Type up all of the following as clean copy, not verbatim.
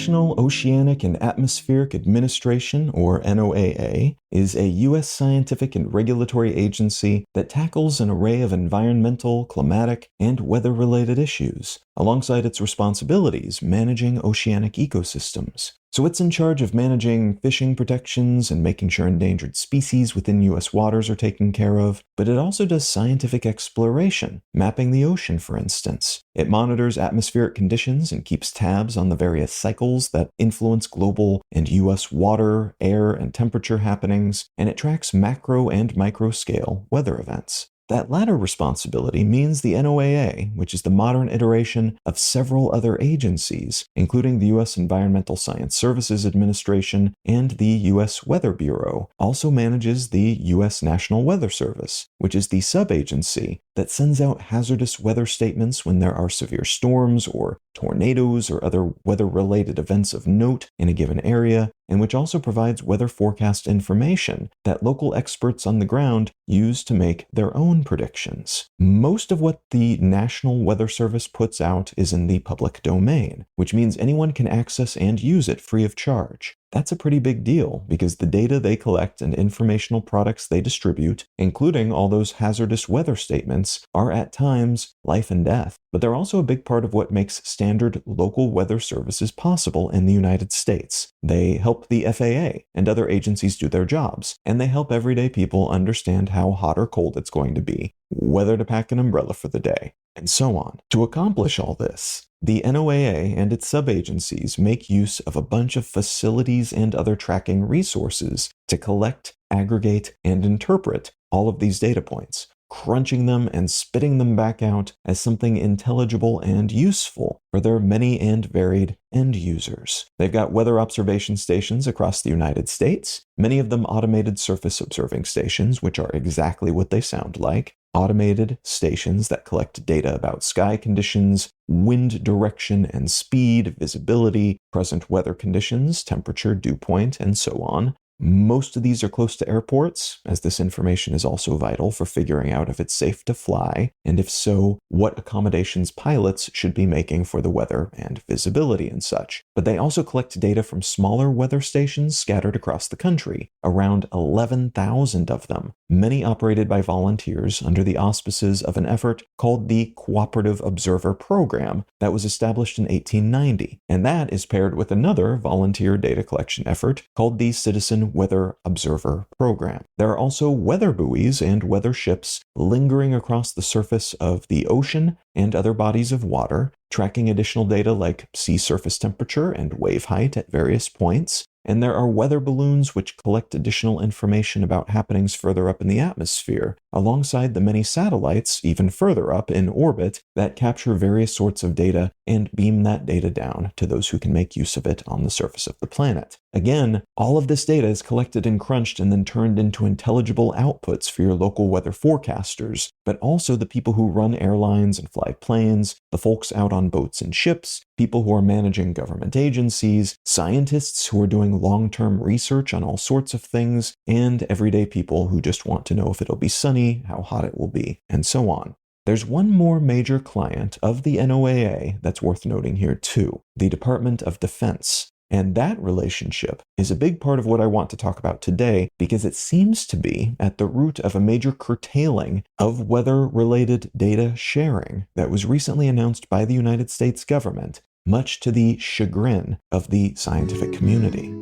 National Oceanic and Atmospheric Administration, or NOAA, is a U.S. scientific and regulatory agency that tackles an array of environmental, climatic, and weather-related issues, alongside its responsibilities managing oceanic ecosystems. So it's in charge of managing fishing protections and making sure endangered species within U.S. waters are taken care of, but it also does scientific exploration, mapping the ocean, for instance. It monitors atmospheric conditions and keeps tabs on the various cycles that influence global and U.S. water, air, and temperature happenings, and it tracks macro and micro-scale weather events. That latter responsibility means the NOAA, which is the modern iteration of several other agencies, including the U.S. Environmental Science Services Administration and the U.S. Weather Bureau, also manages the U.S. National Weather Service, which is the sub-agency that sends out hazardous weather statements when there are severe storms or tornadoes or other weather-related events of note in a given area, and which also provides weather forecast information that local experts on the ground use to make their own predictions. Most of what the National Weather Service puts out is in the public domain, which means anyone can access and use it free of charge. That's a pretty big deal, because the data they collect and informational products they distribute, including all those hazardous weather statements, are at times life and death. But they're also a big part of what makes standard local weather services possible in the United States. They help the FAA and other agencies do their jobs, and they help everyday people understand how hot or cold it's going to be, whether to pack an umbrella for the day, and so on. To accomplish all this, the NOAA and its sub-agencies make use of a bunch of facilities and other tracking resources to collect, aggregate, and interpret all of these data points, crunching them and spitting them back out as something intelligible and useful for their many and varied end users. They've got weather observation stations across the United States, many of them automated surface observing stations, which are exactly what they sound like. Automated stations that collect data about sky conditions, wind direction and speed, visibility, present weather conditions, temperature, dew point, and so on. Most of these are close to airports, as this information is also vital for figuring out if it's safe to fly, and if so, what accommodations pilots should be making for the weather and visibility and such. But they also collect data from smaller weather stations scattered across the country, around 11,000 of them, many operated by volunteers under the auspices of an effort called the Cooperative Observer Program that was established in 1890, and that is paired with another volunteer data collection effort called the Citizen Weather Observer Program. There are also weather buoys and weather ships lingering across the surface of the ocean and other bodies of water, tracking additional data like sea surface temperature and wave height at various points. And there are weather balloons which collect additional information about happenings further up in the atmosphere, alongside the many satellites even further up in orbit that capture various sorts of data and beam that data down to those who can make use of it on the surface of the planet. Again, all of this data is collected and crunched and then turned into intelligible outputs for your local weather forecasters, but also the people who run airlines and fly planes, the folks out on boats and ships, people who are managing government agencies, scientists who are doing long-term research on all sorts of things, and everyday people who just want to know if it'll be sunny, how hot it will be, and so on. There's one more major client of the NOAA that's worth noting here too, the Department of Defense. And that relationship is a big part of what I want to talk about today, because it seems to be at the root of a major curtailing of weather-related data sharing that was recently announced by the United States government, much to the chagrin of the scientific community.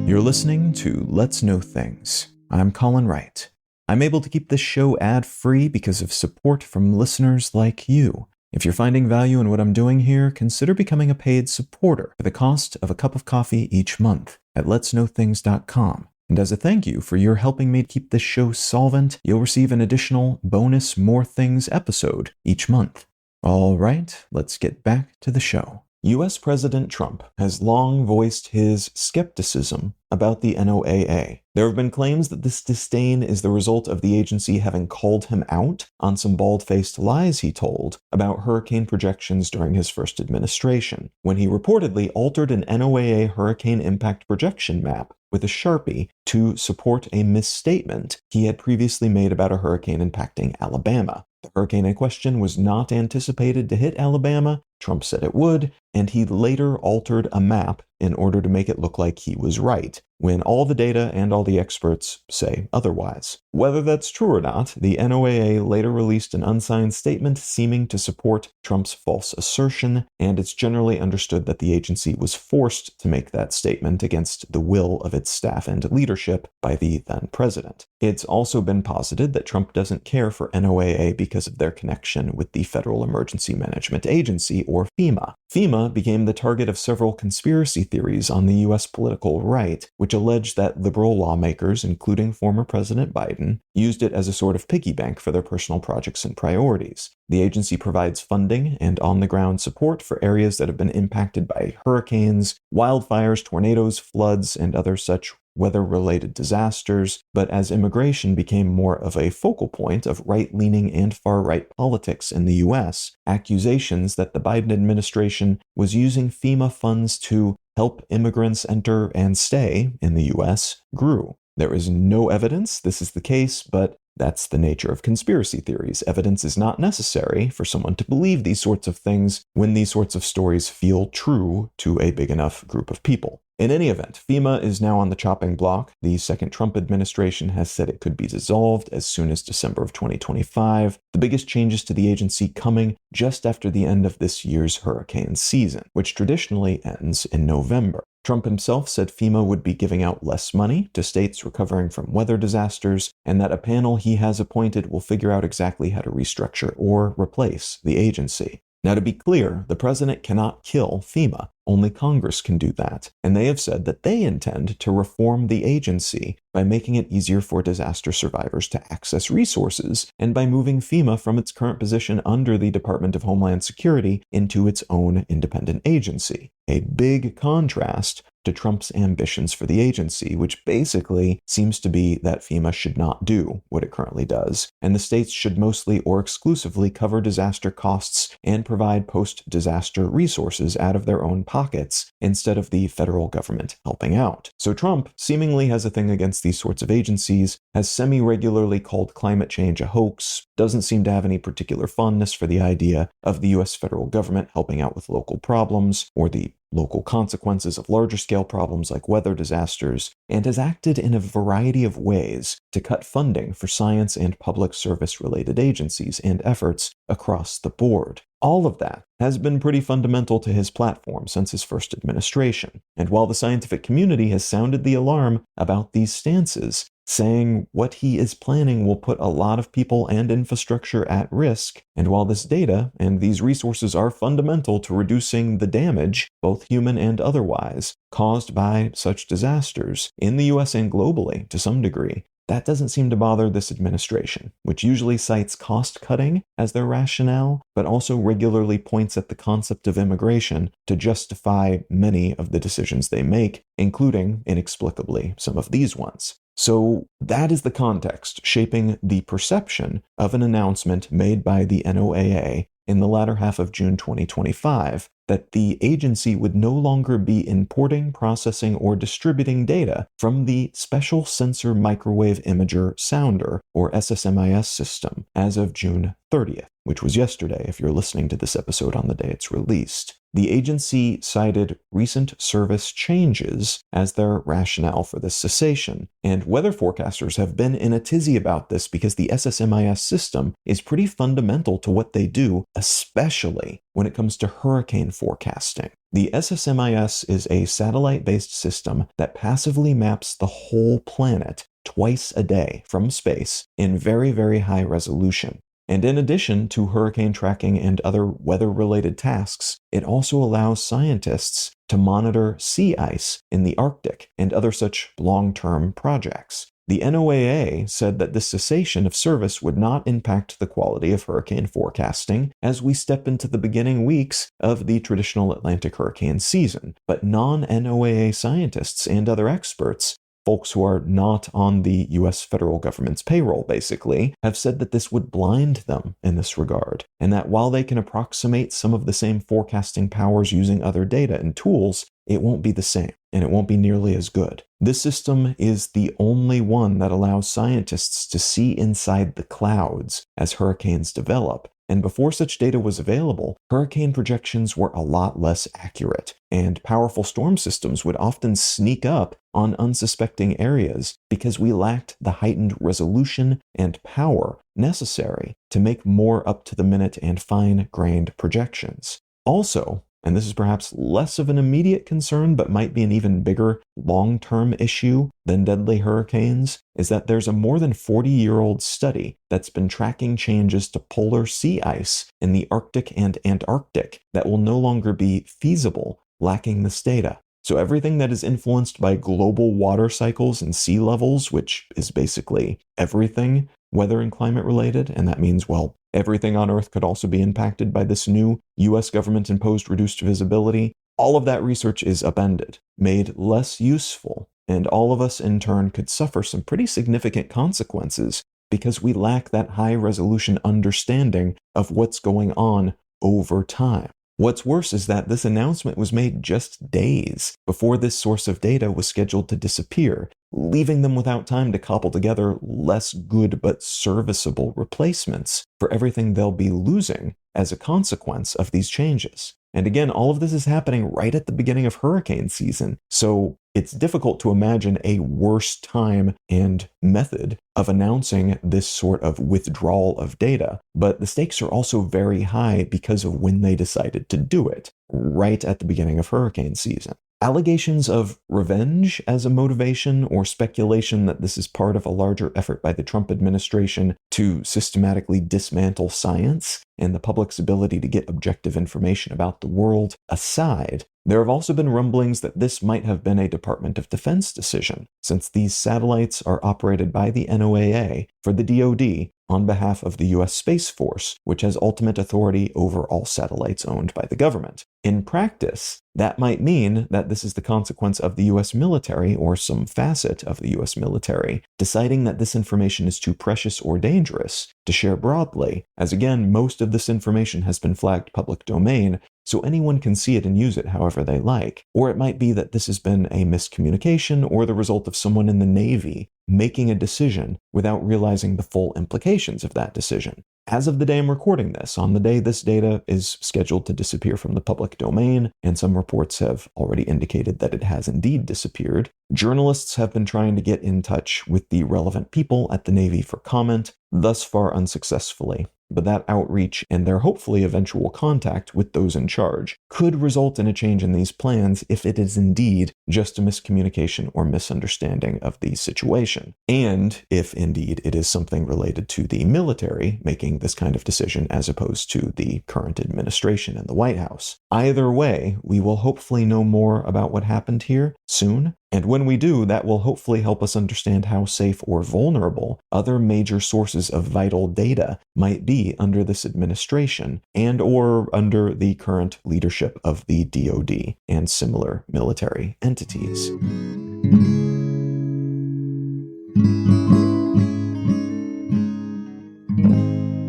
You're listening to Let's Know Things. I'm Colin Wright. I'm able to keep this show ad-free because of support from listeners like you. If you're finding value in what I'm doing here, consider becoming a paid supporter for the cost of a cup of coffee each month at letsknowthings.com. And as a thank you for your helping me keep this show solvent, you'll receive an additional bonus More Things episode each month. All right, let's get back to the show. U.S. President Trump has long voiced his skepticism about the NOAA. There have been claims that this disdain is the result of the agency having called him out on some bald-faced lies he told about hurricane projections during his first administration, when he reportedly altered an NOAA hurricane impact projection map with a Sharpie to support a misstatement he had previously made about a hurricane impacting Alabama. The hurricane in question was not anticipated to hit Alabama. Trump said it would, and he later altered a map in order to make it look like he was right, when all the data and all the experts say otherwise. Whether that's true or not, the NOAA later released an unsigned statement seeming to support Trump's false assertion, and it's generally understood that the agency was forced to make that statement against the will of its staff and leadership by the then president. It's also been posited that Trump doesn't care for NOAA because of their connection with the Federal Emergency Management Agency, or FEMA. FEMA became the target of several conspiracy theories on the U.S. political right, which allege that liberal lawmakers, including former President Biden, used it as a sort of piggy bank for their personal projects and priorities. The agency provides funding and on-the-ground support for areas that have been impacted by hurricanes, wildfires, tornadoes, floods, and other such weather-related disasters, but as immigration became more of a focal point of right-leaning and far-right politics in the U.S., accusations that the Biden administration was using FEMA funds to help immigrants enter and stay in the U.S. grew. There is no evidence this is the case, but that's the nature of conspiracy theories. Evidence is not necessary for someone to believe these sorts of things when these sorts of stories feel true to a big enough group of people. In any event, FEMA is now on the chopping block. The second Trump administration has said it could be dissolved as soon as December of 2025, the biggest changes to the agency coming just after the end of this year's hurricane season, which traditionally ends in November. Trump himself said FEMA would be giving out less money to states recovering from weather disasters, and that a panel he has appointed will figure out exactly how to restructure or replace the agency. Now, to be clear, the president cannot kill FEMA. Only Congress can do that, and they have said that they intend to reform the agency by making it easier for disaster survivors to access resources and by moving FEMA from its current position under the Department of Homeland Security into its own independent agency. A big contrast to Trump's ambitions for the agency, which basically seems to be that FEMA should not do what it currently does, and the states should mostly or exclusively cover disaster costs and provide post-disaster resources out of their own pockets instead of the federal government helping out. So Trump seemingly has a thing against these sorts of agencies, has semi-regularly called climate change a hoax, doesn't seem to have any particular fondness for the idea of the US federal government helping out with local problems or the local consequences of larger scale problems like weather disasters, and has acted in a variety of ways to cut funding for science and public service related agencies and efforts across the board. All of that has been pretty fundamental to his platform since his first administration, and while the scientific community has sounded the alarm about these stances, saying what he is planning will put a lot of people and infrastructure at risk, and while this data and these resources are fundamental to reducing the damage, both human and otherwise, caused by such disasters in the US and globally to some degree, that doesn't seem to bother this administration, which usually cites cost-cutting as their rationale, but also regularly points at the concept of immigration to justify many of the decisions they make, including, inexplicably, some of these ones. So that is the context shaping the perception of an announcement made by the NOAA in the latter half of June 2025 that the agency would no longer be importing, processing, or distributing data from the Special Sensor Microwave Imager Sounder, or SSMIS system, as of June 30th, which was yesterday if you're listening to this episode on the day it's released. The agency cited recent service changes as their rationale for this cessation, and weather forecasters have been in a tizzy about this because the SSMIS system is pretty fundamental to what they do, especially when it comes to hurricane forecasting. The SSMIS is a satellite-based system that passively maps the whole planet twice a day from space in very, very high resolution. And in addition to hurricane tracking and other weather-related tasks, it also allows scientists to monitor sea ice in the Arctic and other such long-term projects. The NOAA said that this cessation of service would not impact the quality of hurricane forecasting as we step into the beginning weeks of the traditional Atlantic hurricane season, but non-NOAA scientists and other experts, folks who are not on the US federal government's payroll, basically, have said that this would blind them in this regard, and that while they can approximate some of the same forecasting powers using other data and tools, it won't be the same, and it won't be nearly as good. This system is the only one that allows scientists to see inside the clouds as hurricanes develop. And before such data was available, hurricane projections were a lot less accurate, and powerful storm systems would often sneak up on unsuspecting areas because we lacked the heightened resolution and power necessary to make more up-to-the-minute and fine-grained projections. Also, and this is perhaps less of an immediate concern, but might be an even bigger long-term issue than deadly hurricanes, is that there's a more than 40-year-old study that's been tracking changes to polar sea ice in the Arctic and Antarctic that will no longer be feasible lacking this data. So everything that is influenced by global water cycles and sea levels, which is basically everything weather and climate related, and that means, well, everything on Earth could also be impacted by this new US government-imposed reduced visibility. All of that research is upended, made less useful, and all of us in turn could suffer some pretty significant consequences because we lack that high-resolution understanding of what's going on over time. What's worse is that this announcement was made just days before this source of data was scheduled to disappear, leaving them without time to cobble together less good but serviceable replacements for everything they'll be losing as a consequence of these changes. And again, all of this is happening right at the beginning of hurricane season, so it's difficult to imagine a worse time and method of announcing this sort of withdrawal of data, but the stakes are also very high because of when they decided to do it, right at the beginning of hurricane season. Allegations of revenge as a motivation or speculation that this is part of a larger effort by the Trump administration to systematically dismantle science and the public's ability to get objective information about the world aside, there have also been rumblings that this might have been a Department of Defense decision, since these satellites are operated by the NOAA for the DoD on behalf of the US Space Force, which has ultimate authority over all satellites owned by the government. In practice, that might mean that this is the consequence of the US military, or some facet of the US military, deciding that this information is too precious or dangerous to share broadly, as again, most of this information has been flagged public domain, so anyone can see it and use it however they like. Or it might be that this has been a miscommunication or the result of someone in the Navy making a decision without realizing the full implications of that decision. As of the day I'm recording this, on the day this data is scheduled to disappear from the public domain, and some reports have already indicated that it has indeed disappeared, journalists have been trying to get in touch with the relevant people at the Navy for comment, thus far unsuccessfully. But that outreach and their hopefully eventual contact with those in charge could result in a change in these plans if it is indeed just a miscommunication or misunderstanding of the situation. And if indeed it is something related to the military making this kind of decision as opposed to the current administration and the White House. Either way, we will hopefully know more about what happened here soon. And when we do, that will hopefully help us understand how safe or vulnerable other major sources of vital data might be under this administration and or under the current leadership of the DoD and similar military entities.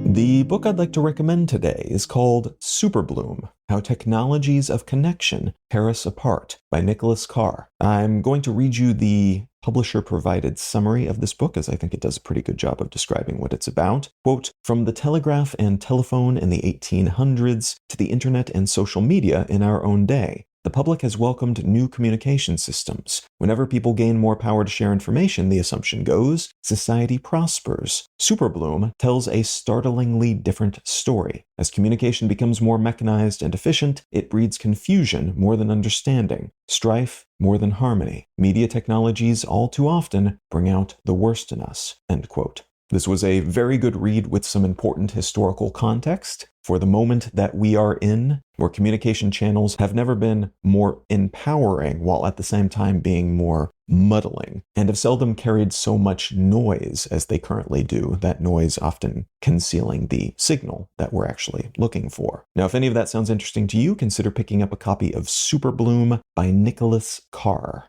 The book I'd like to recommend today is called Superbloom: How Technologies of Connection Tear Us Apart by Nicholas Carr. I'm going to read you the publisher-provided summary of this book, as I think it does a pretty good job of describing what it's about. Quote, "From the telegraph and telephone in the 1800s to the internet and social media in our own day, the public has welcomed new communication systems. Whenever people gain more power to share information, the assumption goes, society prospers. Superbloom tells a startlingly different story. As communication becomes more mechanized and efficient, it breeds confusion more than understanding, strife more than harmony. Media technologies all too often bring out the worst in us." End quote. This was a very good read with some important historical context for the moment that we are in, where communication channels have never been more empowering while at the same time being more muddling, and have seldom carried so much noise as they currently do, that noise often concealing the signal that we're actually looking for. Now, if any of that sounds interesting to you, consider picking up a copy of Superbloom by Nicholas Carr.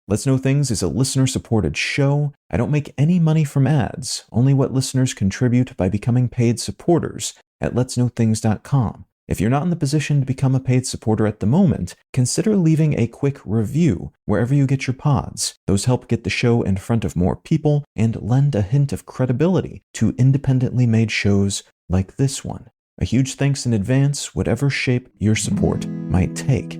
Let's Know Things is a listener-supported show. I don't make any money from ads, only what listeners contribute by becoming paid supporters at letsknowthings.com. If you're not in the position to become a paid supporter at the moment, consider leaving a quick review wherever you get your pods. Those help get the show in front of more people and lend a hint of credibility to independently made shows like this one. A huge thanks in advance, whatever shape your support might take.